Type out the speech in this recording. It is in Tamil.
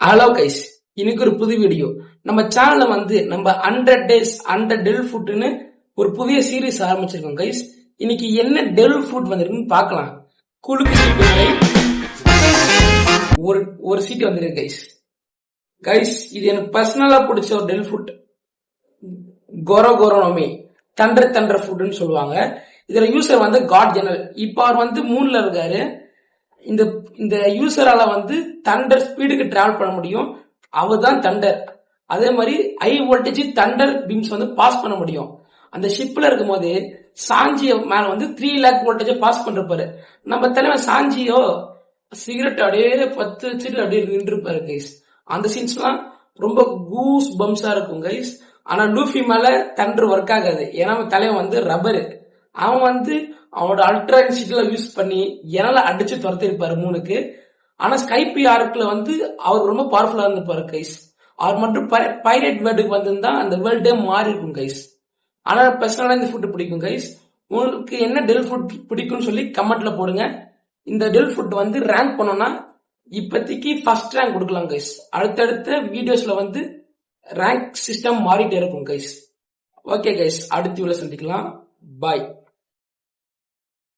ஹலோ கைஸ், இன்னைக்கு ஒரு புது வீடியோ. நம்ம சேனல்ல நம்ம 100 days 100 டெல் ஃபுட்னு ஒரு புதிய சீரீஸ் ஆரம்பிச்சிருக்கோம் கைஸ். இன்னைக்கு என்ன டெல் ஃபுட் வந்திருக்குன்னு பார்க்கலாம். குலுக்கு சீட்டு ஒரு சீட்டு வந்திருக்கு கைஸ். கைஸ், இது எனக்கு பர்சனலா பிடிச்ச ஒரு டெல் ஃபுட். கோரோனோமி தண்டர் ஃபுட்னு சொல்லுவாங்க. இதுல யூசர் காட் ஜெனரல். இப்ப அவர் மூணுல இருக்காரு. இந்த யூசரால தண்டர் ஸ்பீடுக்கு டிராவல் பண்ண முடியும். அவர் தான் தண்டர். அதே மாதிரி high voltage thunder beams pass பண்ண முடியும். அந்த ஷிப்ல இருக்கும் போது சாஞ்சியோ மேல 3 lakh வோல்டேஜ் பாஸ் பண்றப்பாரு. நம்ம தலைவன் சாஞ்சியோ சிகரெட் அப்படியே 10 வச்சுட்டு அப்படியே நின்றுப்பாரு கைஸ். அந்த சீன்ஸ் எல்லாம் ரொம்ப கூஸ் பம்ஸா இருக்கும் கைஸ். ஆனா லூஃபி மேல தண்டர் ஒர்க் ஆகாது. ஏன்னா தலைவன் ரப்பரு. அவன் அவனோட அல்ட்ரா இன்சிட்ல யூஸ் பண்ணி என்னால அடிச்சு துரத்தி இருப்பாரு 3க்கு. ஆனா ஸ்கைபி ஆர்க்ல அவர் ரொம்ப பவர்ஃபுல்லா இருந்திருப்பாரு கைஸ். அவர் மட்டும் பைரேட் வேர்ல்டுக்கு வந்திருந்தா அந்த வேர்ல்டே மாறி இருக்கும் கைஸ். ஆனா பர்சனலா இந்த ஃபுட் பிடிக்கும் கைஸ். உங்களுக்கு என்ன டெல் ஃபுட் பிடிக்கும்னு சொல்லி கமெண்ட்ல போடுங்க. இந்த டெல் ஃபுட் ரேங்க் பண்ணோம்னா இப்போதைக்கு ஃபர்ஸ்ட் ரேங்க் கொடுக்கலாம் கைஸ். அடுத்தடுத்த வீடியோஸ்ல ரேங்க் சிஸ்டம் மாறிட்டே இருக்கும் கைஸ். ஓகே கைஸ், அடுத்த வீடியோல சந்திக்கலாம். பாய்.